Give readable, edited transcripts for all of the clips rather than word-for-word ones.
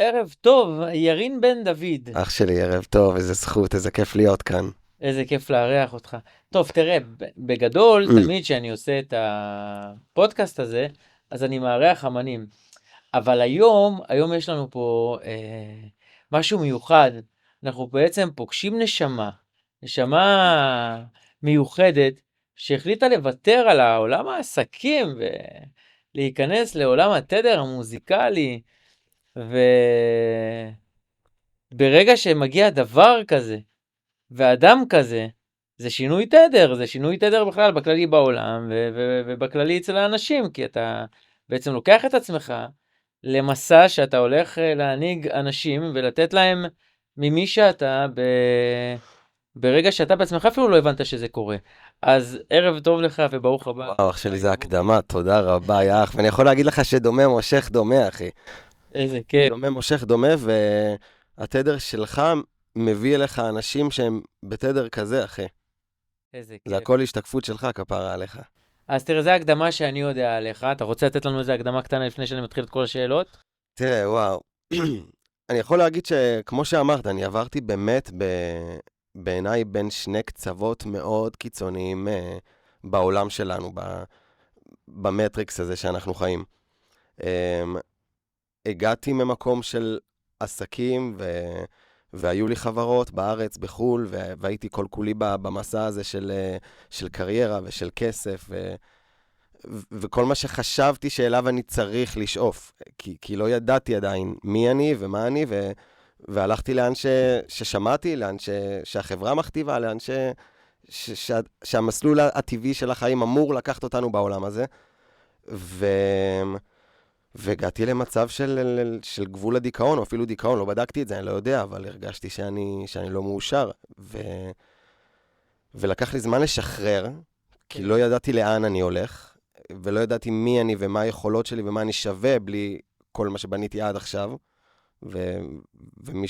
ערב טוב, ירין בן דוד. אח שלי, ערב טוב, איזה זכות, איזה כיף להיות כאן. איזה כיף לארח אותך. טוב, תראה, בגדול, תמיד כשאני עושה את הפודקאסט הזה, אז אני מארח אמנים. אבל היום יש לנו פה משהו מיוחד. אנחנו בעצם פוגשים נשמה מיוחדת, שהחליטה לוותר על העולם העסקים ולהיכנס לעולם התדר המוזיקלי. וברגע שמגיע דבר כזה, ואדם כזה, זה שינוי תדר בכלל בכללי בעולם, ובכללי אצל האנשים, כי אתה בעצם לוקח את עצמך למסע שאתה הולך להנהיג אנשים, ולתת להם ממי שאתה, ברגע שאתה בעצמך אפילו לא הבנת שזה קורה. אז ערב טוב לך וברוך הבא. וואו, אח שלי, זה הקדמה, תודה רבה, יא אח. ואני יכול להגיד לך שדומה מושך דומה, אחי. איזה כיף. דומה מושך דומה, והתדר שלך מביא אליך אנשים שהם בתדר כזה, אחי. איזה זה כיף. הכל השתקפות שלך, כפרה עליך. אז תראה, זו הקדמה שאני יודע עליך. אתה רוצה לתת לנו איזה הקדמה קטנה לפני שאני מתחיל את כל השאלות? תראה, וואו. אני יכול להגיד שכמו שאמרת, אני עברתי באמת בעיניי בין שני קצוות מאוד קיצוניים בעולם שלנו, במטריקס הזה שאנחנו חיים. הגעתי ממקום של עסקים, והיו לי חברות בארץ, בחול, והייתי כל כולי במסע הזה של קריירה ושל כסף, וכל מה שחשבתי שאליו אני צריך לשאוף, כי לא ידעתי עדיין מי אני ומה אני, והלכתי לאן ששמעתי, לאן שהחברה מכתיבה, לאן שהמסלול הטבעי של החיים אמור לקחת אותנו בעולם הזה, והגעתי למצב של גבול הדיכאון, או אפילו דיכאון, לא בדקתי את זה, אני לא יודע, אבל הרגשתי שאני לא מאושר, ולקח לי זמן לשחרר, כי לא ידעתי לאן אני הולך, ולא ידעתי מי אני ומה היכולות שלי ומה אני שווה בלי כל מה שבניתי עד עכשיו, ומי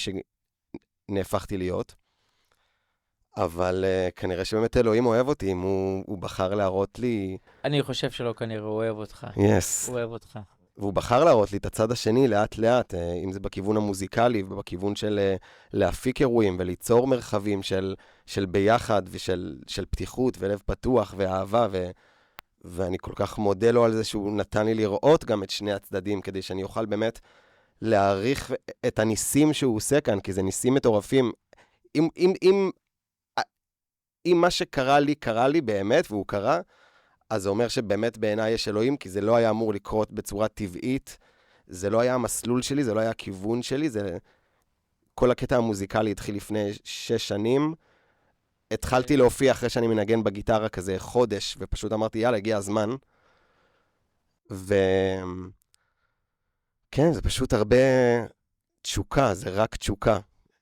שנהפכתי להיות. אבל כנראה שבאמת אלוהים אוהב אותי, אם הוא בחר להראות לי... אני חושב שלא כנראה, הוא אוהב אותך. Yes. הוא אוהב אותך. והוא בחר להראות לי את הצד השני לאט לאט, אם זה בכיוון המוזיקלי ובכיוון של להפיק אירועים וליצור מרחבים של ביחד ושל פתיחות ולב פתוח ואהבה, ואני כל כך מודה לו על זה שהוא נתן לי לראות גם את שני הצדדים, כדי שאני אוכל באמת להעריך את הניסים שהוא עושה כאן, כי זה ניסים מטורפים. אם מה שקרה לי באמת, והוא קרה, אז זה אומר שבאמת בעיניי יש אלוהים, כי זה לא היה אמור לקרות בצורה טבעית, זה לא היה המסלול שלי, זה לא היה הכיוון שלי, כל הקטע המוזיקלי התחיל לפני 6 שנים, התחלתי להופיע אחרי שאני מנגן בגיטרה כזה חודש, ופשוט אמרתי, יאללה, הגיע הזמן. כן, זה פשוט הרבה תשוקה, זה רק תשוקה,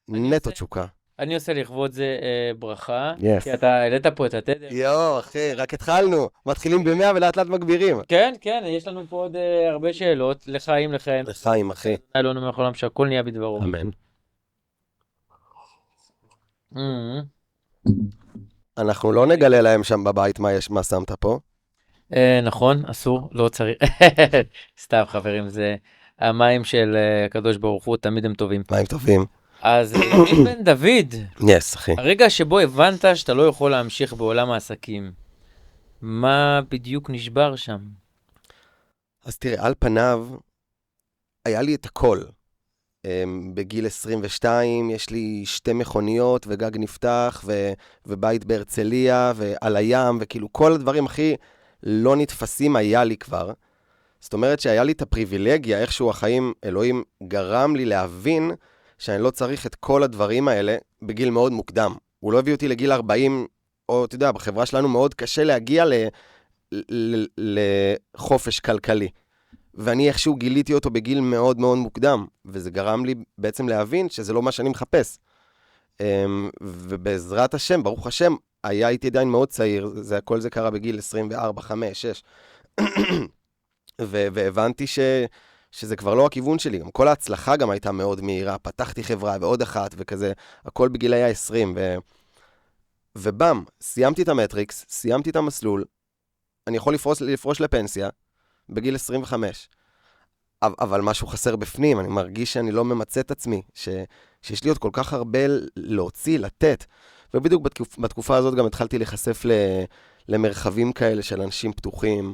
נטו תשוקה. אני עושה לכבוד זה ברכה, Yes. כי אתה העלית פה את התדר. יואו, אחי, רק התחלנו. מתחילים ב-100 ולאט לאט מגבירים. כן, כן, יש לנו פה עוד הרבה שאלות, לחיים, לכם. לחיים, אחי. אלוהינו מלך העולם שהכל נהיה בדברו. אמן. אנחנו לא נגלה להם שם בבית מה שמת פה. נכון, אסור, לא צריך. סתם חברים, זה המים של הקדוש ברוך הוא, תמיד הם טובים. מים טובים. אז ירין בן דוד, יס, אחי. הרגע שבו הבנת שאתה לא יכול להמשיך בעולם העסקים, מה בדיוק נשבר שם? אז תראה, על פניו, היה לי את הכל. בגיל 22 יש לי 2 מכוניות וגג נפתח ובית בהרצליה ועל הים, וכאילו כל הדברים הכי לא נתפסים היה לי כבר. זאת אומרת שהיה לי את הפריבילגיה, איכשהו החיים, אלוהים גרם לי להבין שאני לא צריך את כל הדברים האלה בגיל מאוד מוקדם. הוא לא הביא אותי לגיל 40, או אתה יודע, בחברה שלנו מאוד קשה להגיע לחופש כלכלי. ואני איכשהו גיליתי אותו בגיל מאוד מאוד מוקדם, וזה גרם לי בעצם להבין שזה לא מה שאני מחפש. ובעזרת השם, ברוך השם, היה איתי עדיין מאוד צעיר, כל זה קרה בגיל 24, 5, 6. והבנתי שזה כבר לא הכיוון שלי. גם כל ההצלחה גם הייתה מאוד מהירה, פתחתי חברה ועוד אחת וכזה, הכל בגיל היה 20. ובם, סיימתי את המטריקס, סיימתי את המסלול, אני יכול לפרוש לפנסיה בגיל 25. אבל משהו חסר בפנים, אני מרגיש שאני לא ממצא את עצמי, שיש לי עוד כל כך הרבה להוציא, לתת. ובדיוק בתקופה הזאת גם התחלתי להיחשף למרחבים כאלה של אנשים פתוחים,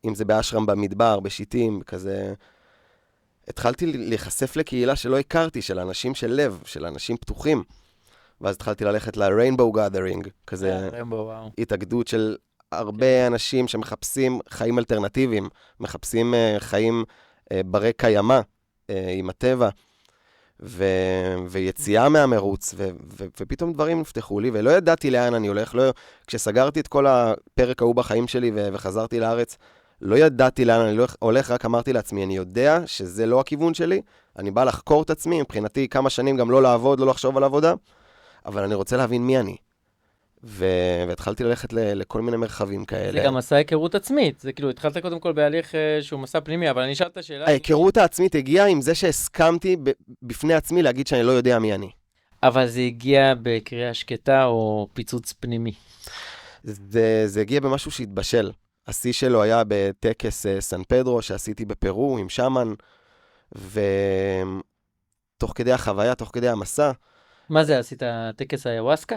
אם זה באשרם במדבר, בשיטים, כזה. התחלתי להיחשף לקהילה שלא הכרתי, של אנשים של לב, של אנשים פתוחים. ואז התחלתי ללכת ל-Rainbow Gathering, כזה התאגדות של הרבה אנשים שמחפשים חיים אלטרנטיביים, מחפשים חיים ברי קיימא, עם הטבע, ויציאה מהמרוץ, ופתאום דברים נפתחו לי, ולא ידעתי לאן אני הולך. כשסגרתי את כל הפרק ההוא בחיים שלי וחזרתי לארץ, לא ידעתי לאן אני הולך, רק אמרתי לעצמי, אני יודע שזה לא הכיוון שלי, אני בא לחקור את עצמי, מבחינתי כמה שנים גם לא לעבוד, לא לחשוב על עבודה, אבל אני רוצה להבין מי אני. והתחלתי ללכת לכל מיני מרחבים כאלה. זה גם מסע היכרות עצמית, זה כאילו, התחלת קודם כל בהליך שהוא מסע פנימי, אבל אני אשאל את השאלה... ההיכרות העצמית הגיעה עם זה שהסכמתי בפני עצמי להגיד שאני לא יודע מי אני. אבל זה הגיע בקריאה שקטה או פיצוץ פנימי? זה הגיע במשהו שהתבשל. השיא שלו היה בטקס סן פדרו שעשיתי בפרו עם שמן, ותוך כדי החוויה, תוך כדי המסע. מה זה, עשית טקס היוואסקה?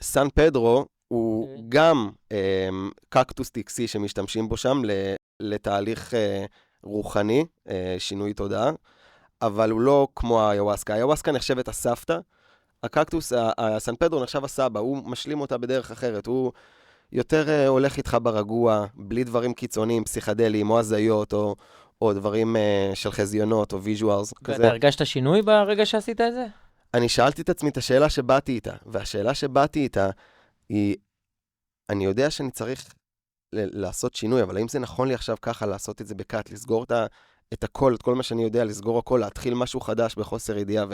סן פדרו הוא גם קקטוס טקסי שמשתמשים בו שם לתהליך רוחני, שינוי תודעה, אבל הוא לא כמו היוואסקה. היוואסקה נחשבת הסבתא, הקקטוס, הסן פדרו נחשב הסבא, הוא משלים אותה בדרך אחרת, הוא יותר הולך איתך ברגוע, בלי דברים קיצוניים, פסיכדליים, או הזיות, או דברים של חזיונות, או ויז'ואלס. ואתה הרגשת שינוי ברגע שעשית את זה? אני שאלתי את עצמי את השאלה שבאתי איתה, והשאלה שבאתי איתה היא, אני יודע שאני צריך לעשות שינוי, אבל האם זה נכון לי עכשיו ככה לעשות את זה בקאט, לסגור את הכל, את כל מה שאני יודע, לסגור הכל, להתחיל משהו חדש בחוסר ידיעה,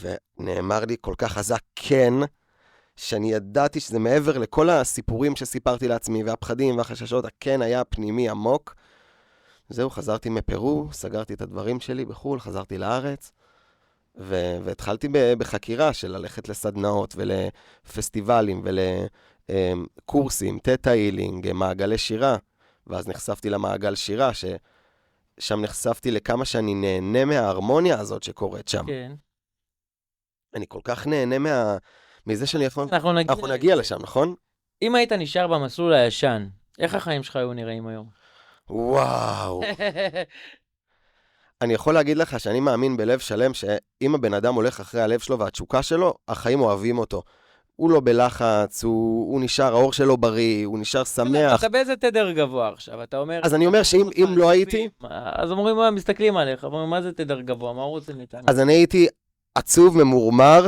ונאמר לי כל כך חזק כן, שאני ידעתי שזה מעבר לכל הסיפורים שסיפרתי לעצמי, והפחדים והחששות, הכן היה פנימי עמוק. זהו, חזרתי מפרו, סגרתי את הדברים שלי בחול, חזרתי לארץ, והתחלתי בחקירה של ללכת לסדנאות ולפסטיבלים ולקורסים, תטא הילינג, מעגלי שירה, ואז נחשפתי למעגל שירה, ששם נחשפתי לכמה שאני נהנה מההרמוניה הזאת שקורית שם. כן. אני כל כך נהנה מזה שאני יכול... אנחנו נגיע לשם, נכון? אם היית נשאר במסלול הישן, איך החיים שלך היו נראים היום? וואו. אני יכול להגיד לך שאני מאמין בלב שלם שאם הבן אדם הולך אחרי הלב שלו והתשוקה שלו, החיים אוהבים אותו. הוא לא בלחץ, הוא נשאר, האור שלו בריא, הוא נשאר שמח. אתה באיזה תדר גבוה עכשיו? אתה אומר... אז אני אומר שאם לא הייתי... אז אומרים, מסתכלים עליך, אומרים, מה זה תדר גבוה? מה הוא רוצה מאיתנו? אז אני הייתי עצוב, ממורמר,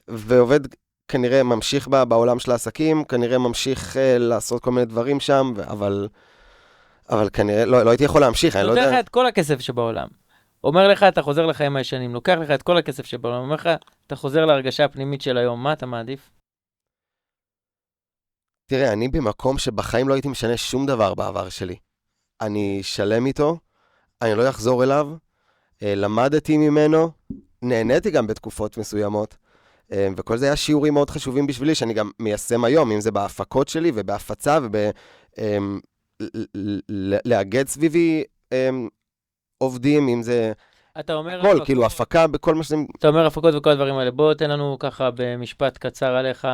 ועובד כנראה ממשיך בעולם של העסקים, כנראה ממשיך לעשות כל מיני דברים שם, אבל כנראה לא הייתי יכול להמשיך, אני לא יודע. נותן לך את כל הכסף שבעולם. אומר לך, אתה חוזר לחיים הישנים, לוקח לך את כל הכסף שבעולם, אומר לך, אתה חוזר להרגשה הפנימית של היום, מה אתה מעדיף? תראה, אני במקום שבחיים לא הייתי משנה שום דבר בעבר שלי. אני שלם איתו, אני לא אחזור אליו, למדתי ממנו, נהניתי גם בתקופות מסוימות, וכל זה היה שיעורים מאוד חשובים בשבילי, שאני גם מיישם היום, אם זה בהפקות שלי ובהפצה לאגד סביבי עובדים, אם זה... אתה אומר... הכל, כאילו, הפקה בכל מה שזה... אתה אומר הפקות וכל הדברים האלה. בוא תן לנו ככה במשפט קצר עליך,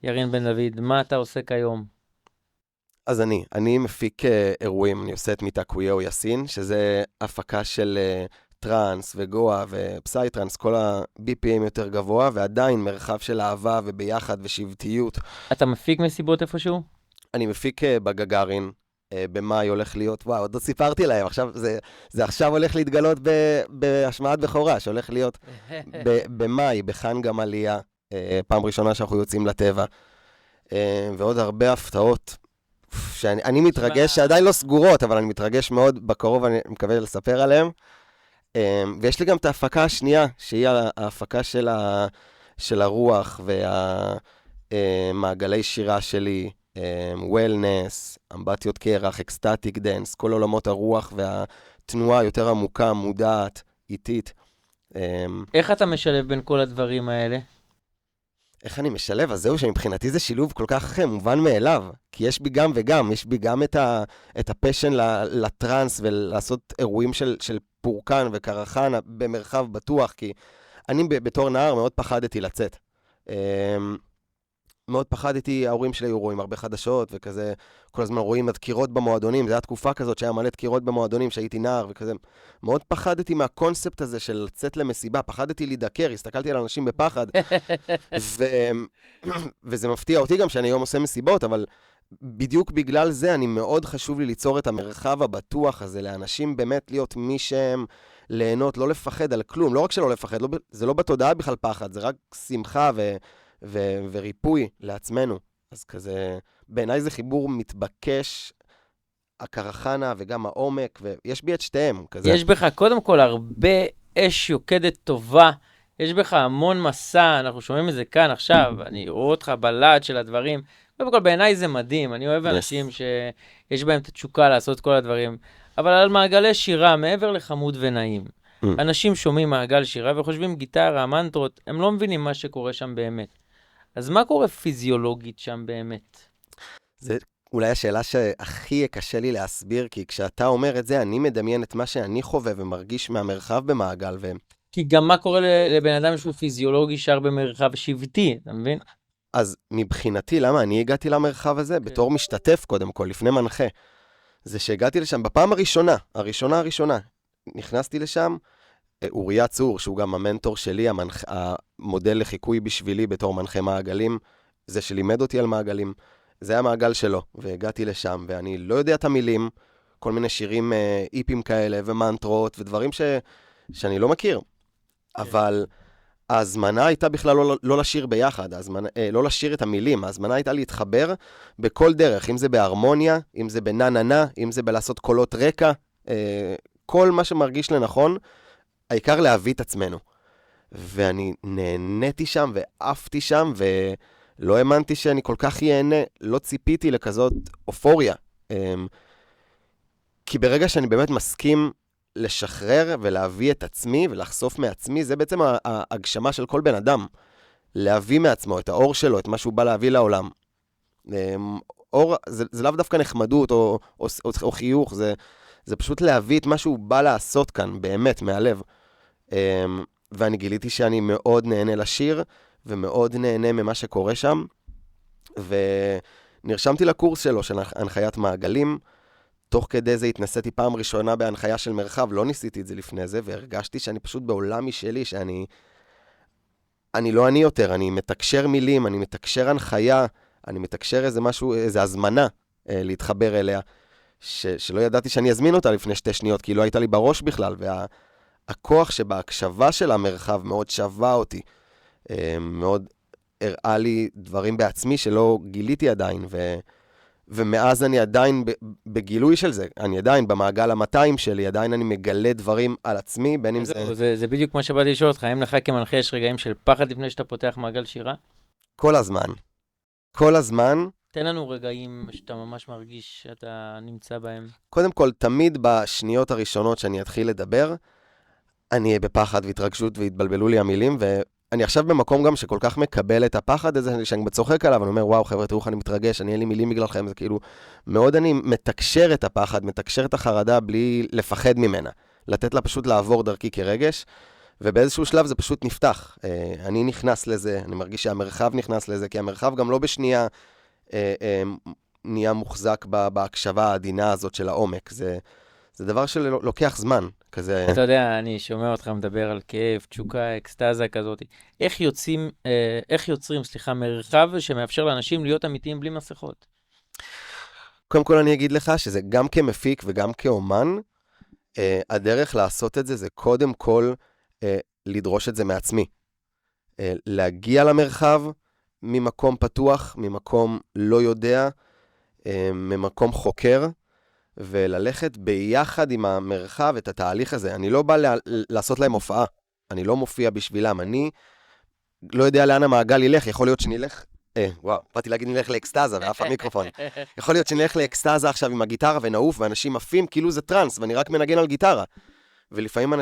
ירין בן דוד, מה אתה עושה כיום? אז אני מפיק אירועים, אני עושה את מיטקוויו יסין, שזה הפקה של טרנס וגואה ופסייטרנס, כל ה-BPM יותר גבוה, ועדיין מרחב של אהבה וביחד ושבטיות. אתה מפיק מסיבות איפשהו? אני מפיק בגגארין, במאי הולך להיות, וואו, עוד לא סיפרתי להם, עכשיו, זה עכשיו הולך להתגלות בהשמעת בכורה, שהולך להיות במאי, בחאן גמליה, פעם ראשונה שאנחנו יוצאים לטבע, ועוד הרבה הפתעות, שאני מתרגש, שעדיין לא סגורות, אבל אני מתרגש מאוד בקרוב, אני מקווה לספר עליהם, ויש לי גם את ההפקה השנייה, שהיא ההפקה של הרוח, והמעגלי שירה שלי, וולנס, אמבטיות קרח, אקסטטיק דנס, כל עולמות הרוח והתנועה יותר עמוקה, מודעת, איטית. איך אתה משלב בין כל הדברים האלה? איך אני משלב? אז זהו שמבחינתי זה שילוב כל כך מובן מאליו, כי יש בי גם וגם, יש בי גם את הפשן לטרנס ולעשות אירועים של פורקן וקרחן במרחב בטוח, כי אני בתור נער מאוד פחדתי לצאת. מאוד פחדתי, ההורים שלי היו רואים הרבה חדשות וכזה, כל הזמן רואים דקירות במועדונים, זו הייתה תקופה כזאת שהיה מלא דקירות במועדונים, שהייתי נער וכזה. מאוד פחדתי מהקונספט הזה של לצאת למסיבה, פחדתי להידקר, הסתכלתי על אנשים בפחד, וזה מפתיע אותי גם שאני היום עושה מסיבות, אבל בדיוק בגלל זה אני מאוד חשוב לי ליצור את המרחב הבטוח הזה, לאנשים באמת להיות מי שהם, ליהנות, לא לפחד על כלום, לא רק שלא לפחד, זה לא בתודעה בכלל פחד, זה רק שמחה וריפוי לעצמנו. אז כזה, בעיניי זה חיבור מתבקש, הקרחנה וגם העומק, ויש בי את שתיהם. כזה. יש בך קודם כל הרבה אש יוקדת טובה, יש בך המון מסע, אנחנו שומעים את זה כאן עכשיו, אני רואה אותך בלעד של הדברים, קודם כל בעיניי זה מדהים, אני אוהב אנשים שיש בהם את התשוקה לעשות כל הדברים, אבל על מעגלי שירה, מעבר לחמוד ונעים, אנשים שומעים מעגל שירה וחושבים גיטרה, מנטרות, הם לא מבינים מה שקורה שם באמת. אז מה קורה פיזיולוגית שם באמת? זה אולי השאלה שהכי קשה לי להסביר, כי כשאתה אומר את זה, אני מדמיין את מה שאני חווה ומרגיש מהמרחב במעגל. כי גם מה קורה לבן אדם שהוא פיזיולוגי שר במרחב שבטי, אתה מבין? אז מבחינתי, למה אני הגעתי למרחב הזה? בתור משתתף קודם כל, לפני מנחה. זה שהגעתי לשם בפעם הראשונה, נכנסתי לשם, אוריה צור, שהוא גם המנטור שלי, המודל לחיקוי בשבילי בתור מנחה מעגלים, זה שלימד אותי על מעגלים, זה היה מעגל שלו, והגעתי לשם, ואני לא יודע את המילים, כל מיני שירים איפים כאלה, ומנטרות, ודברים שאני לא מכיר. אבל ההזמנה הייתה בכלל לא לשיר ביחד, לא לשיר את המילים, ההזמנה הייתה להתחבר בכל דרך, אם זה בהרמוניה, אם זה בננה, אם זה בלעשות קולות רקע, כל מה שמרגיש לנכון, העיקר להביא את עצמנו. ואני נהניתי שם ואפתי שם, ולא האמנתי שאני כל כך ייהנה, לא ציפיתי לכזאת אופוריה. כי ברגע שאני באמת מסכים לשחרר ולהביא את עצמי ולחשוף מעצמי, זה בעצם ההגשמה של כל בן אדם. להביא מעצמו את האור שלו, את מה שהוא בא להביא לעולם. אור, זה לאו דווקא נחמדות או חיוך, זה פשוט להביא את מה שהוא בא לעשות כאן, באמת, מהלב. ואני גיליתי שאני מאוד נהנה לשיר, ומאוד נהנה ממה שקורה שם, ונרשמתי לקורס שלו, של הנחיית מעגלים. תוך כדי זה התנסיתי פעם ראשונה בהנחיה של מרחב, לא ניסיתי את זה לפני זה, והרגשתי שאני פשוט בעולם משלי, שאני לא אני יותר, אני מתקשר מילים, אני מתקשר הנחיה, אני מתקשר איזה משהו, איזה הזמנה להתחבר אליה, שלא ידעתי שאני אזמין אותה לפני 2 שניות, כי לא הייתה לי בראש בכלל, והכוח שבהקשבה של המרחב מאוד שווה אותי, מאוד הראה לי דברים בעצמי שלא גיליתי עדיין, ומאז אני עדיין בגילוי של זה, אני עדיין במעגל ה-200 שלי, עדיין אני מגלה דברים על עצמי, בין אם זה... זה בדיוק מה שבאתי לשאול אותך, האם לך כמנחה יש רגעים של פחד לפני שאתה פותח מעגל שירה? כל הזמן. כל הזמן. תן לנו רגעים שאתה ממש מרגיש שאתה נמצא בהם. קודם כל, תמיד בשניות הראשונות שאני אתחיל לדבר, אני אהיה בפחד והתרגשות והתבלבלו לי המילים, ואני עכשיו במקום גם שכל כך מקבל את הפחד הזה, שאני בצוחק עליו, אני אומר, וואו, חבר'ה, תראו איך אני מתרגש, אני אין לי מילים בגללכם, זה כאילו, מאוד אני מתקשר את הפחד, מתקשר את החרדה בלי לפחד ממנה, לתת לה פשוט לעבור דרכי כרגש, ובאיזשהו שלב זה פשוט נפתח. אני נכנס לזה, אני מרגיש שהמרחב נכנס לזה, כי המרחב גם לא בשנייה נהיה מוחזק בהקשבה העדינה הזאת של העומק, זה דבר שלוקח זמן, כזה... אתה יודע, אני שומע אותך מדבר על כאב, תשוקה, אקסטאזה כזאת. איך יוצרים, מרחב שמאפשר לאנשים להיות אמיתיים בלי מסכות? קודם כל אני אגיד לך שזה גם כמפיק וגם כאומן, הדרך לעשות את זה זה קודם כל לדרוש את זה מעצמי. להגיע למרחב ממקום פתוח, ממקום לא יודע, ממקום חוקר, וללכת ביחד עם המרחב את התהליך הזה. אני לא בא לעשות להם הופעה, אני לא מופיע בשבילם, אני לא יודע לאן המעגל ילך, יכול להיות שנלך, באתי להגיד נלך לאקסטאזה, ואף המיקרופון. יכול להיות שנלך לאקסטאזה עכשיו עם הגיטרה ונעוף, ואנשים עפים כאילו זה טרנס, ואני רק מנגן על גיטרה. ולפעמים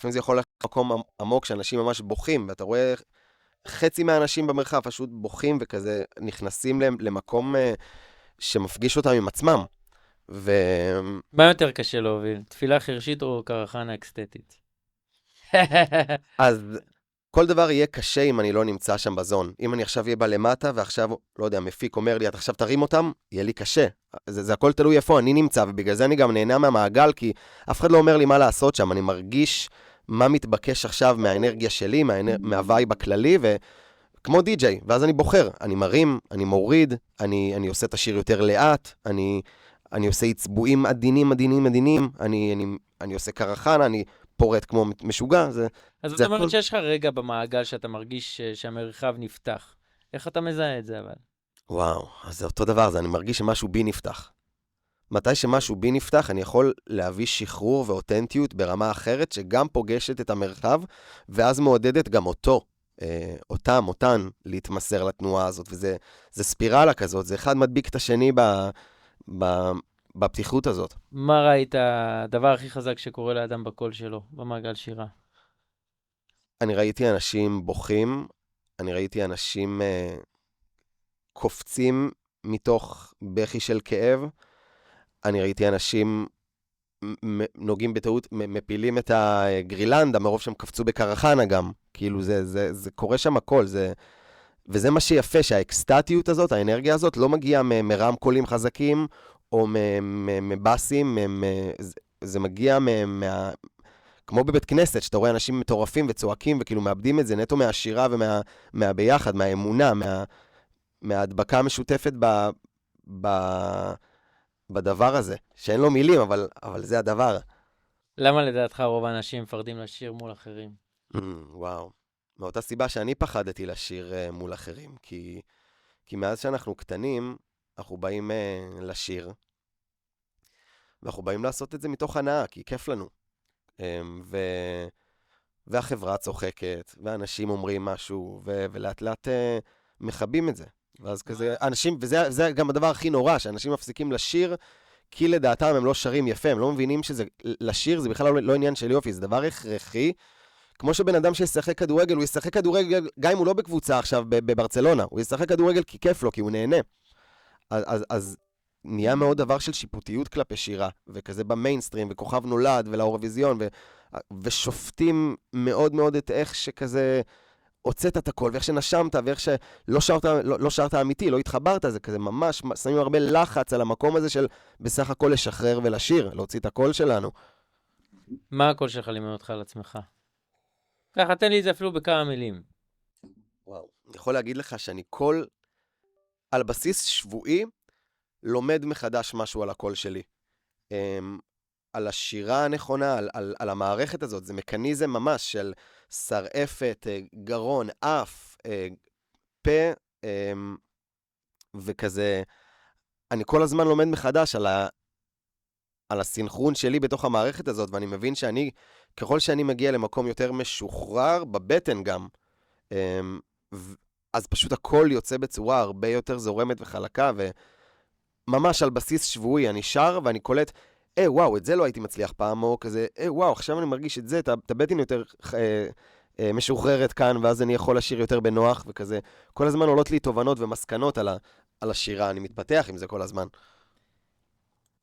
זה יכול להיות מקום עמוק שאנשים ממש בוכים, ואתה רואה חצי מהאנשים במרחב פשוט בוכים וכזה נכנסים למקום שמפגיש אותם עם עצמם. מה יותר קשה להוביל? תפילה חרשית או קרחנה אקסטטית? אז כל דבר יהיה קשה אם אני לא נמצא שם בזון. אם אני עכשיו אהיה בלמטה ועכשיו, לא יודע, מפיק אומר לי, אתה עכשיו תרים אותם, יהיה לי קשה. זה הכל תלוי איפה אני נמצא, ובגלל זה אני גם נהנה מהמעגל, כי אף אחד לא אומר לי מה לעשות שם. אני מרגיש מה מתבקש עכשיו מהאנרגיה שלי, מהווייב הכללי, וכמו די-ג'יי, ואז אני בוחר. אני מרים, אני מוריד, אני עושה את השיר יותר לאט, אני עושה עצבועים עדינים, אני עושה קרחנה, אני פורט כמו משוגע, אז זאת אומרת שיש לך רגע במעגל שאתה מרגיש שהמרחב נפתח. איך אתה מזהה את זה אבל? וואו, אז זה אותו דבר, אני מרגיש שמשהו בי נפתח. מתי שמשהו בי נפתח, אני יכול להביא שחרור ואותנטיות ברמה אחרת, שגם פוגשת את המרחב, ואז מעודדת גם אותן, להתמסר לתנועה הזאת, וזה ספירלה כזאת, זה אחד מדביק את השני בפתיחות הזאת. מה ראית הדבר הכי חזק שקורה לאדם בקול שלו, במעגל שירה? אני ראיתי אנשים בוכים, אני ראיתי אנשים קופצים מתוך בכי של כאב, אני ראיתי אנשים נוגעים בטעות, מפילים את הגרילנדה, מרוב שהם קפצו בקרחנה גם. כאילו זה קורה שם הכל, וזה מה שיפה, שהאקסטטיות הזאת, האנרגיה הזאת, לא מגיעה מרמקולים חזקים, או מבאסים, זה מגיע כמו בבית כנסת, שאתה רואה אנשים מטורפים וצועקים, וכאילו מאבדים את זה נטו מהשירה ומהביחד, מהאמונה, מההדבקה המשותפת בדבר הזה, שאין לו מילים, אבל זה הדבר. למה לדעתך רוב האנשים מפחדים לשיר מול אחרים? וואו. מאותה סיבה שאני פחדתי לשיר מול אחרים, כי מאז שאנחנו קטנים, אנחנו באים לשיר, ואנחנו באים לעשות את זה מתוך הנאה, כי כיף לנו. והחברה צוחקת, ואנשים אומרים משהו, ולאט לאט מחבים את זה. ואז כזה, אנשים, וזה גם הדבר הכי נורא, שאנשים מפסיקים לשיר, כי לדעתם הם לא שרים יפה, הם לא מבינים שזה, לשיר זה בכלל לא עניין של יופי, זה דבר הכרחי. כמו שבן אדם שישחק כדורגל, הוא ישחק כדורגל, גם אם הוא לא בקבוצה עכשיו בברצלונה, הוא ישחק כדורגל כי כיף לו, כי הוא נהנה. אז נהיה מאוד דבר של שיפוטיות כלפי שירה, וכזה במיינסטרים, וכוכב נולד, ולאירוויזיון, ושופטים מאוד מאוד את איך שכזה הוצאת את הכל, ואיך שנשמת, ואיך שלא שרת, לא שרת אמיתי, לא התחברת, זה כזה ממש, שמים הרבה לחץ על המקום הזה של בסך הכל לשחרר ולשיר, להוציא את הקול שלנו. מה הקול שלך לימד אותך על עצמך? ככה, תן לי את זה אפילו בכמה מילים. וואו, אני יכול להגיד לך שאני על בסיס שבועי, לומד מחדש משהו על הקול שלי. על השירה הנכונה, על המערכת הזאת, זה מקניזם ממש של שרעפת, גרון, אף, פה, וכזה, אני כל הזמן לומד מחדש על הסינכרון שלי בתוך המערכת הזאת, ואני מבין ככל שאני מגיע למקום יותר משוחרר, בבטן גם, אז פשוט הכל יוצא בצורה הרבה יותר זורמת וחלקה, וממש על בסיס שבועי אני שר ואני קולט, וואו, את זה לא הייתי מצליח פעם, או כזה, וואו, עכשיו אני מרגיש את זה, את הבטן יותר משוחררת כאן, ואז אני יכול לשיר יותר בנוח, וכזה, כל הזמן עולות לי תובנות ומסקנות על השירה, אני מתפתח עם זה כל הזמן.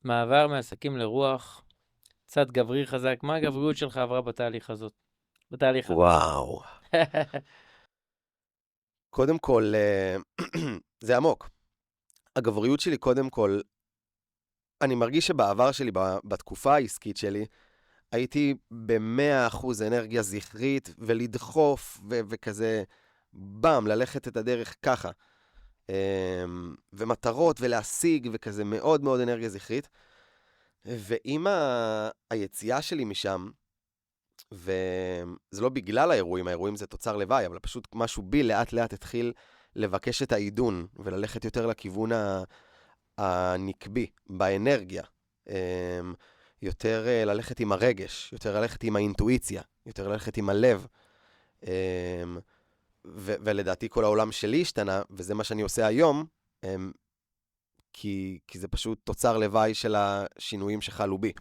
מעבר מעסקים לרוח, קצת גברי חזק, מה הגבריות שלך עברה בתהליך הזאת? בתהליך הזה. וואו. קודם כל, זה עמוק. הגבריות שלי, קודם כל, אני מרגיש שבעבר שלי, בתקופה העסקית שלי, הייתי ב100% אנרגיה זכרית, ולדחוף, וכזה, ללכת את הדרך ככה. ומטרות ולהשיג, וכזה מאוד מאוד אנרגיה זכרית. ועם היציאה שלי משם, וזה לא בגלל האירועים זה תוצר לוואי, אבל פשוט משהו בי לאט לאט התחיל לבקש את העידון, וללכת יותר לכיוון הנקבי, באנרגיה. יותר ללכת עם הרגש, יותר ללכת עם האינטואיציה, יותר ללכת עם הלב. ולדעתי כל העולם שלי השתנה, וזה מה שאני עושה היום, כי זה פשוט תוצר לוואי של השינויים שחלו בי.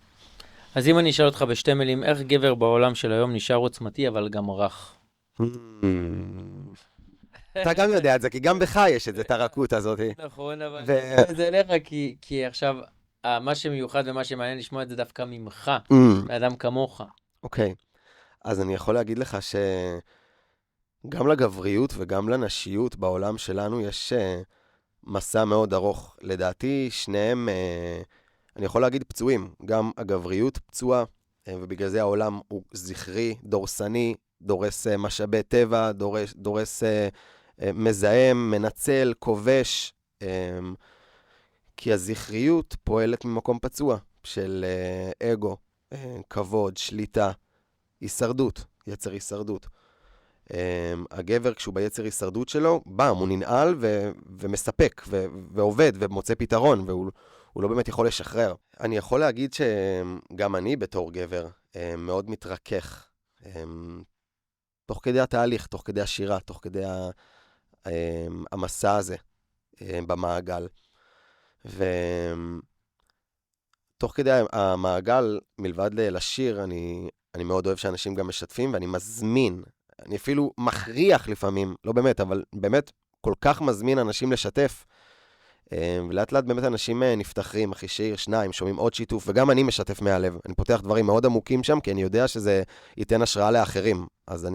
אז אם אני אשאל אותך בשתי מילים, איך גבר בעולם של היום נשאר עוצמתי אבל גם רך? אתה גם יודע את זה, כי גם בך יש את הרכות הזאת. נכון, אבל ו- זה אליך, כי עכשיו, מה שמיוחד ומה שמעניין לשמוע את זה דווקא ממך, מאדם כמוך. אוקיי, אז אני יכול להגיד לך שגם לגבריות וגם לנשיות בעולם שלנו יש מסע מאוד ארוך. לדעתי, שניהם, אני יכול להגיד פצועים. גם הגבריות פצועה, ובגלל זה העולם הוא זכרי, דורסני, דורס משאבי טבע, דורס מזהם, מנצל, כובש, כי הזכריות פועלת ממקום פצוע של אגו, כבוד, שליטה, הישרדות, יצר הישרדות. הגבר, כשהוא ביצר הישרדות שלו, הוא ננעל ומספק, ועובד, ומוצא פתרון, והוא לא באמת יכול לשחרר. אני יכול להגיד שגם אני בתור גבר מאוד מתרכך, תוך כדי התהליך, תוך כדי השירה, תוך כדי המסע הזה במעגל. ותוך כדי המעגל, מלבד לשיר, אני מאוד אוהב שאנשים גם משתפים, ואני מזמין, אני אפילו מכריח לפעמים, לא באמת, אבל באמת כל כך מזמין אנשים לשתף, ולאט לאט באמת אנשים נפתחים, אחי שיר, שניים, שומעים עוד שיתוף, וגם אני משתף מהלב. אני פותח דברים מאוד עמוקים שם, כי אני יודע שזה ייתן השראה לאחרים. אז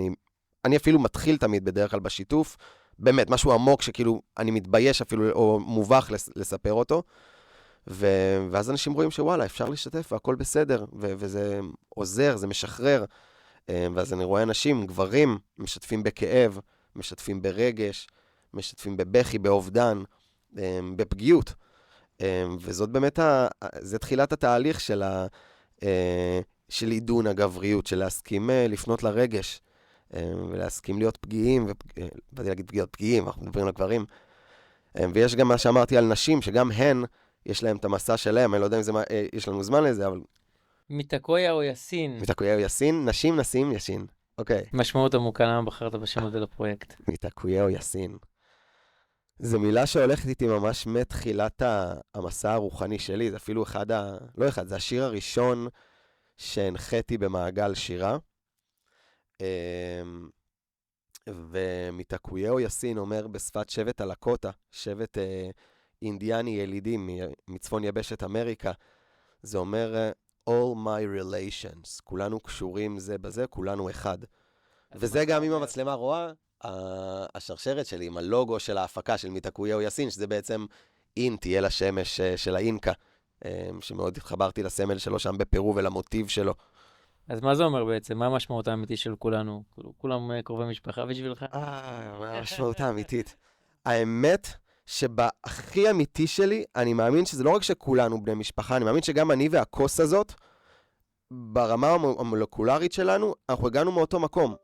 אני אפילו מתחיל תמיד בדרך כלל בשיתוף, באמת, משהו עמוק שכאילו אני מתבייש אפילו, או מובך לספר אותו, ואז אנשים רואים שוואלה, אפשר לשתף והכל בסדר, וזה עוזר, זה משחרר. ואז אני רואה אנשים, גברים, משתפים בכאב, משתפים ברגש, משתפים בבכי, באובדן, בפגיעות. וזאת באמת, זה תחילת התהליך של עידון הגבריות, של להסכים לפנות לרגש, ולהסכים להיות פגיעים, ובאתי להגיד פגיעים, אנחנו מדברים על גברים. ויש גם מה שאמרתי על נשים, שגם הן, יש להם את המסע שלהם, אני לא יודע אם יש לנו זמן לזה, אבל... מתקויה או יסין. מתקויה או יסין, נשים, נשים, ישין. אוקיי. משמעות עמוקה, למה בחרת בשם הזה לפרויקט? מתקויה או יסין. זו מילה שהולכת איתי ממש מתחילת המסע הרוחני שלי, זה אפילו זה השיר הראשון שהנחיתי במעגל שירה. ומתקויה או יסין אומר בשפת שבט הלקוטה, שבט אינדיאני ילידי מצפון יבשת אמריקה, זה אומר all my relations, כולנו קשורים זה בזה, כולנו אחד. וזה גם אם המצלמה רואה, השרשרת שלי עם הלוגו של ההפקה של מתקויה או יסין, שזה בעצם תהיה לשמש של האינקה, שמאוד התחברתי לסמל שלו שם בפרו ולמוטיב שלו. אז מה זה אומר בעצם? מה המשמעות האמיתית של כולנו? כולם קרובי משפחה בשבילך? מה המשמעות האמיתית? האמת שבהכי אמיתי שלי, אני מאמין שזה לא רק שכולנו בני משפחה, אני מאמין שגם אני והכוס הזאת, ברמה המולקולרית שלנו, אנחנו הגענו מאותו מקום.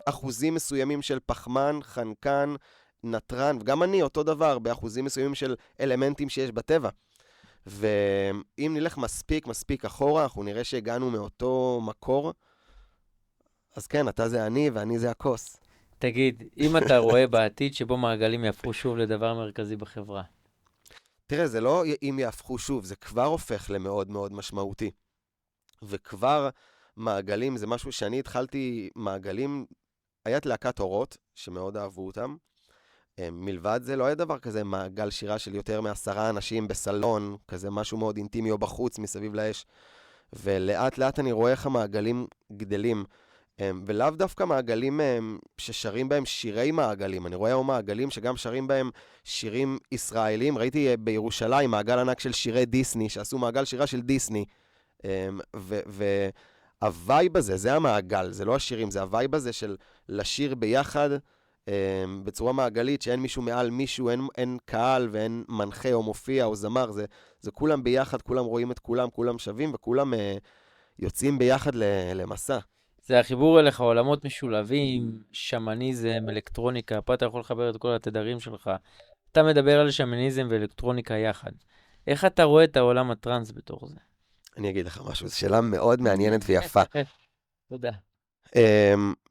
אחוזים מסוימים של פחמן, חנקן, נטרן, וגם אני אותו דבר, באחוזים מסוימים של אלמנטים שיש בטבע. ואם נלך מספיק אחורה, אנחנו נראה שהגענו מאותו מקור, אז כן, אתה זה אני ואני זה הכוס. תגיד, אם אתה רואה בעתיד שבו מעגלים יהפכו שוב לדבר מרכזי בחברה. תראה, זה לא אם יהפכו שוב, זה כבר הופך למאוד מאוד משמעותי. וכבר מעגלים, זה משהו שאני התחלתי, מעגלים, היה להקת אורות, שמאוד אהבו אותם. מלבד זה לא היה דבר כזה, מעגל שירה של יותר מ10 אנשים בסלון, כזה משהו מאוד אינטימי או בחוץ מסביב לאש. ולאט לאט אני רואה איך המעגלים גדלים. ולאו דווקא מעגלים ששרים בהם שירי מעגלים. אני רואה היום מעגלים שגם שרים בהם שירים ישראלים. ראיתי בירושלים מעגל ענק של שירי דיסני, שעשו מעגל שירה של דיסני. והווייב הזה, זה המעגל, זה לא השירים, זה הווייב הזה של לשיר ביחד, בצורה מעגלית, שאין מישהו מעל מישהו, אין קהל ואין מנחה או מופיע או זמר, זה כולם ביחד, כולם רואים את כולם, כולם שווים וכולם יוצאים ביחד למסע. זה החיבור אליך, עולמות משולבים, שמניזם, אלקטרוניקה, פה אתה יכול לחבר את כל התדרים שלך. אתה מדבר על שמניזם ואלקטרוניקה יחד. איך אתה רואה את העולם הטרנס בתור זה? אני אגיד לך משהו, זו שאלה מאוד מעניינת ויפה. תודה.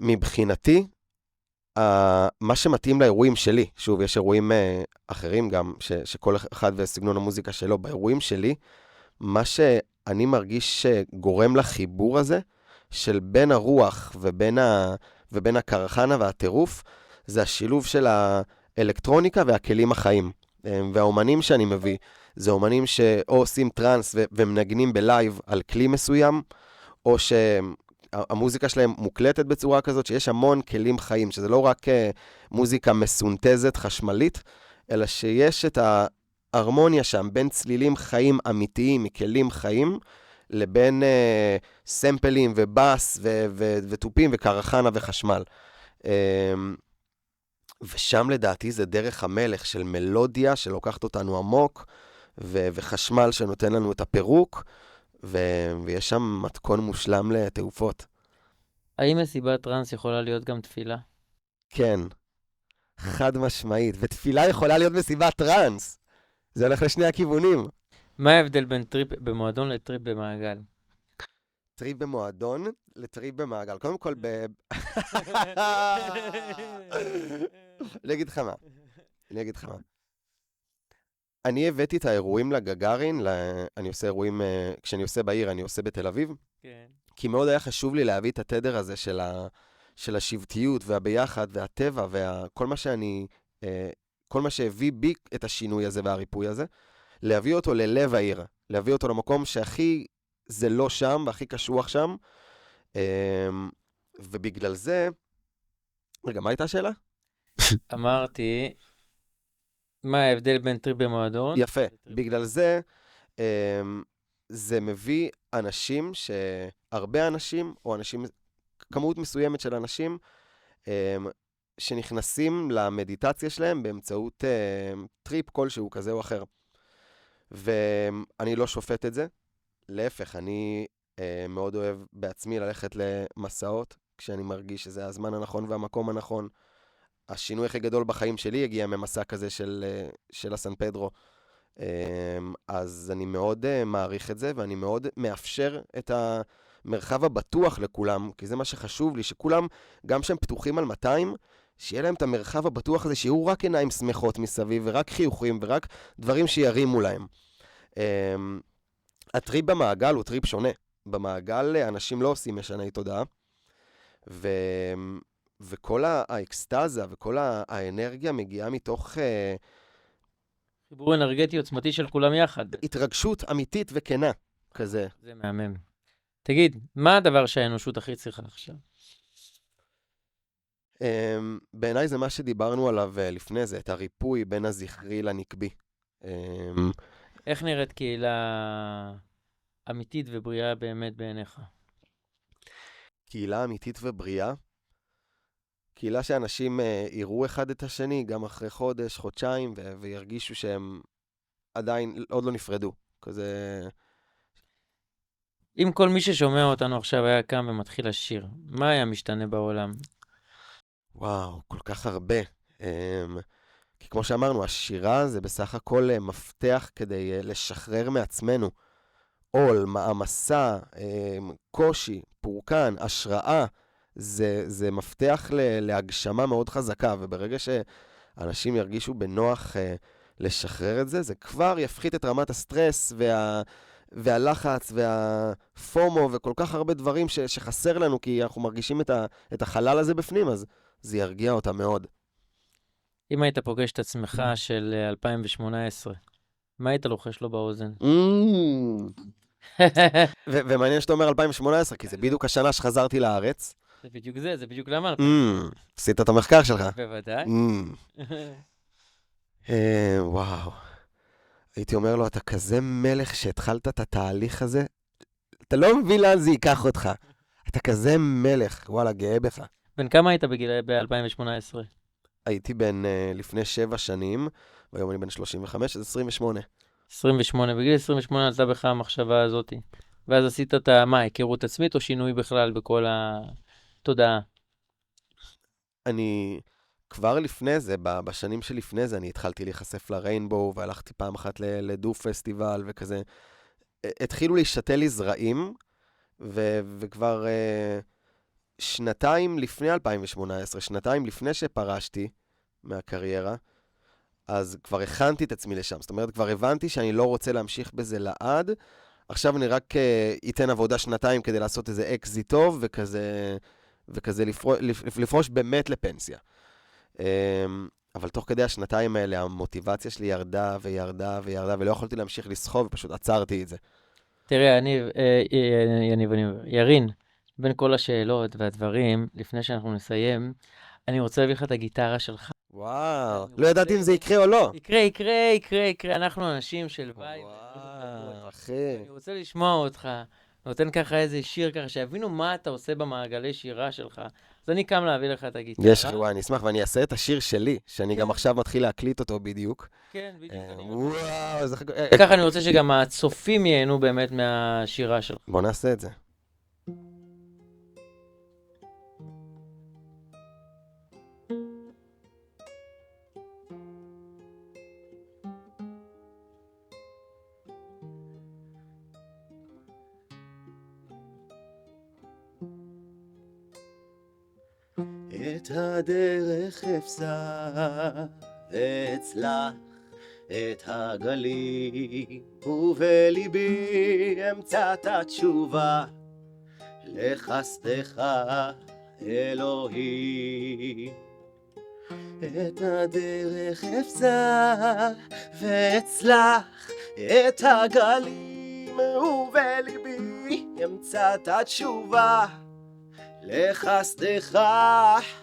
מבחינתי, מה שמתאים לאירועים שלי, שוב, יש אירועים אחרים גם, שכל אחד וסגנון המוזיקה שלו, באירועים שלי, מה שאני מרגיש שגורם לחיבור הזה, של בין הרוח ובין הקרחנה והטירוף, זה השילוב של האלקטרוניקה והכלים החיים. והאומנים שאני מביא, זה אומנים שאו עושים טרנס ומנגנים בלייב על כלי מסוים, או שהמוזיקה שלהם מוקלטת בצורה כזאת, שיש המון כלים חיים, שזה לא רק מוזיקה מסונתזת, חשמלית, אלא שיש את ההרמוניה שם בין צלילים חיים אמיתיים, מכלים חיים, לבין סמפלים ובאס וטופים וקרחנה וחשמל. ושם לדעתי זה דרך המלך של מלודיה שלוקחת אותנו עמוק, וחשמל שנותן לנו את הפירוק, ויש שם מתכון מושלם לתעופות. האם מסיבת טרנס יכולה להיות גם תפילה? כן, חד משמעית. ותפילה יכולה להיות מסיבת טרנס. זה הולך לשני הכיוונים. מה ההבדל בין טריפ במועדון לטריפ במעגל? טריפ במועדון לטריפ במעגל. קודם כל אני אגיד לך מה. אני הבאתי את האירועים לגגארין, אני עושה אירועים, כשאני עושה בעיר, אני עושה בתל אביב, כן. כי מאוד היה חשוב לי להביא את התדר הזה של השבטיות והביחד והטבע וכל כל מה שהביא בי את השינוי הזה והריפוי הזה, להביא אותו ללב העיר, להביא אותו למקום שהכי זה לא שם והכי קשוח שם, ובגלל זה, רגע, מה הייתה השאלה? אמרתי, מה ההבדל בין טריפ במועדון? יפה, בגלל זה, זה מביא אנשים, הרבה אנשים, או כמות מסוימת של אנשים, שנכנסים למדיטציה שלהם באמצעות טריפ כלשהו כזה או אחר. ואני לא שופט את זה, להפך, אני מאוד אוהב בעצמי ללכת למסעות, כשאני מרגיש שזה הזמן הנכון והמקום הנכון. השינוי הכי גדול בחיים שלי הגיע ממסע כזה של הסן פדרו. אז אני מאוד מעריך את זה, ואני מאוד מאפשר את המרחב הבטוח לכולם, כי זה מה שחשוב לי, שכולם, גם שהם פתוחים על 200, שיהיה להם את המרחב הבטוח הזה, שיהיו רק עיניים שמחות מסביב, ורק חיוכים, ורק דברים שירימו להם. הטריפ במעגל הוא טריפ שונה. במעגל אנשים לא עושים משני תודעה, וכל האקסטאזה וכל האנרגיה מגיעה מתוך חיבור אנרגטי עוצמתי של כולם יחד. התרגשות אמיתית וכנה, כזה. זה מהמם. תגיד, מה הדבר שהאנושות הכי צריכה עכשיו? בעיניי זה מה שדיברנו עליו לפני זה, את הריפוי בין הזכרי לנקבי. איך נראית קהילה אמיתית ובריאה באמת בעיניך? קהילה אמיתית ובריאה, קהילה שאנשים יראו אחד את השני, גם אחרי חודש, חודשיים, וירגישו שהם עדיין עוד לא נפרדו. כזה... אם כל מי ששומע אותנו עכשיו היה קם ומתחיל לשיר, מה היה משתנה בעולם? וואו, כל כך הרבה. כי כמו שאמרנו, השירה זה בסך הכל מפתח כדי לשחרר מעצמנו. עול, מעמסה, קושי, פורקן, השראה. זה מפתח להגשמה מאוד חזקה, וברגע שאנשים ירגישו בנוח לשחרר את זה, זה כבר יפחית את רמת הסטרס והלחץ והפומו וכל כך הרבה דברים שחסר לנו, כי אנחנו מרגישים את החלל הזה בפנים, אז זה ירגיע אותה מאוד. אם היית פוגש את עצמך של 2018, מה היית לוחש לו באוזן? ומעניין שאתה אומר 2018, כי זה בדיוק השנה שחזרתי לארץ. זה בדיוק זה בדיוק למה. עשית את המחקר שלך. בוודאי. וואו. הייתי אומר לו, אתה כזה מלך שהתחלת את התהליך הזה, אתה לא מבין לאן זה ייקח אותך. אתה כזה מלך, וואלה, גאה בך. בן כמה היית בגיל ב-2018? הייתי בן לפני 7 שנים, והיום אני בן 35, אז 28. 28, בגיל 28 עלתה בך המחשבה הזאת. ואז עשית את היכרות עצמית או שינוי בכלל בכל התודעה? אני כבר לפני זה, בשנים שלפני זה, אני התחלתי להיחשף לריינבואו, והלכתי פעם אחת לדו פסטיבל וכזה. התחילו להשתתל לי זרעים, וכבר שנתיים לפני 2018, שנתיים לפני שפרשתי מהקריירה, אז כבר הכנתי את עצמי לשם. זאת אומרת, כבר הבנתי שאני לא רוצה להמשיך בזה לעד. עכשיו אני רק אתן עבודה שנתיים כדי לעשות איזה אקזיט טוב, וכזה לפרוש באמת לפנסיה. אבל תוך כדי השנתיים האלה, המוטיבציה שלי ירדה וירדה וירדה, ולא יכולתי להמשיך לסחוב, ופשוט עצרתי את זה. תראה, יניב, ירין, בין כל השאלות והדברים, לפני שאנחנו נסיים, אני רוצה להביא לך את הגיטרה שלך. וואו, לא ידעתי אם זה יקרה או לא. יקרה, אנחנו אנשים של וייב. וואו, אחי. אני רוצה לשמוע אותך, נותן ככה איזה שיר ככה, שיבינו מה אתה עושה במעגלי שירה שלך. אז אני קם להביא לך את הגיטרה. יש לי, וואי, אני אשמח, ואני אעשה את השיר שלי, שאני גם עכשיו מתחיל להקליט אותו בדיוק. כן, בדיוק. וואו, איזה חגור. ככה אני רוצה שגם הצופים ייהנו באמת מהשירה שלך. בוא נעשה את זה. את הדרך אפסע ואצלח את הגלים, ובליבי אמצא את התשובה לחסדך אלוהים. את הדרך אפסע ואצלח את הגלים, ובליבי אמצא את התשובה לחסדך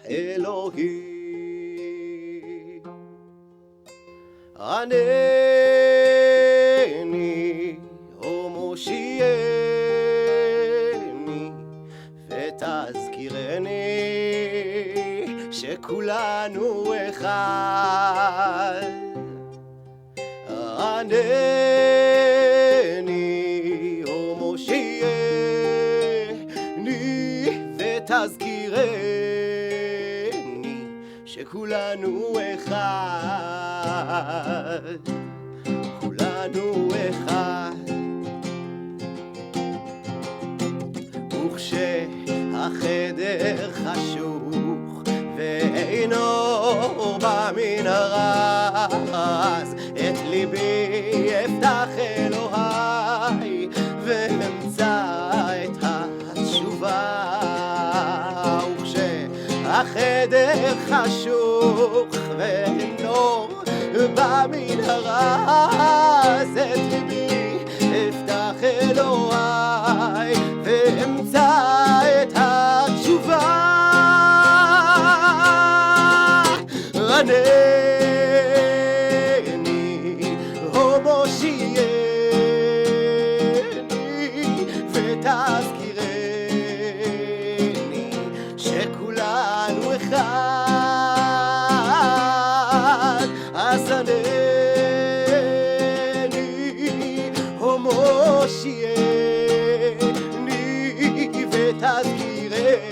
אלוהים. ענני ומושיעני ותזכירני שכולנו אחד. ענני ומושיעני ותזכירני שכולנו אחד, כולנו אחד. וכשהחדר חשוך ואינו אור במנהרה, אז את ליבי אפתח אלוהי ואמצא את התשובה. החדר חשוך ואין אור במנהרה, אז את ליבי אפתח אלוהי ואמצא את התשובה. ענני ומושיעני ותזכירני שכולנו אחד. אז ענני ומושיעני ותזכירני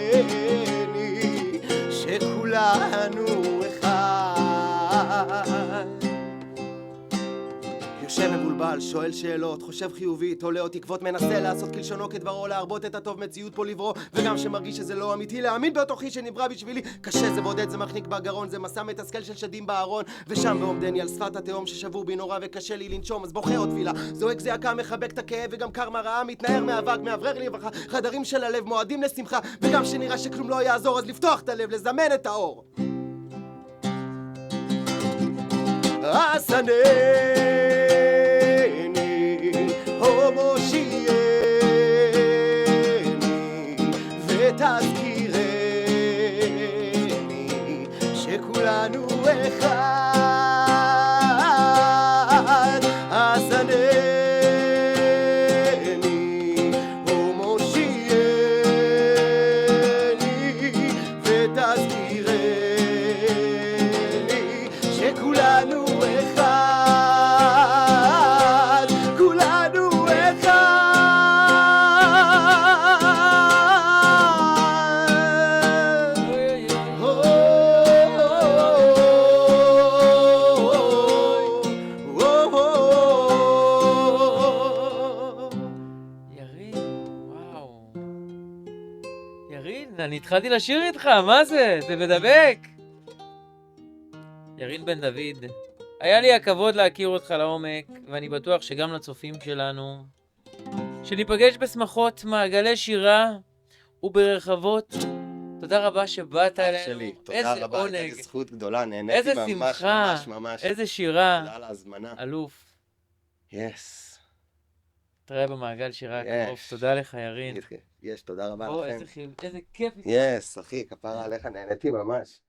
שכולנו אחד. יושב מבולבל, שואל שאלות, חושב חיובית, תולה או תקוות, מנסה לעשות כלשונו כדברו, להרבות את הטוב, מציאות פה לברוא, וגם שמרגיש שזה לא אמיתי, להאמין באותוכי שנברא בשבילי. קשה זה בודד, זה מחניק בגרון, זה מסע מתסכל של שדים בארון, ושם בעומדני על שפת התהום ששבור בי נורא וקשה לי לנשום, אז בוכה עוד תפילה, זועק זעקה, מחבק את הכאב, וגם קרמה רעה, מתנער מאבק, מאוורר לי רווחה, חדרים של הלב מועדים לשמחה, וגם שנראה שכלום לא יעזור, אז לפתוח את הלב, לזמן את האור. אז ומושיעני ותזכירני שכולנו אחד. אז ענני ומושיעני ותזכירני שכולנו אחד, כולנו ירין, אני התחלתי לשיר איתך, מה זה? זה מדבק. ירין בן דוד, היה לי הכבוד להכיר אותך לעומק, ואני בטוח שגם לצופים שלנו, שניפגש בשמחות מעגלי שירה וברחבות תודה רבה שבאת אח אלינו. שלי, תודה איזה רבה, עונג, הייתה לי זכות גדולה, נהניתי איזה ממש, שמחה, ממש, ממש. איזה שירה. תודה על ההזמנה. אלוף. יס. תראה במעגל שירה הקרוב. יש. תודה לך, ירין. יש, תודה רבה בוא, לכם. איזה כיף. יס, אחי, כפרה עליך, נהניתי ממש.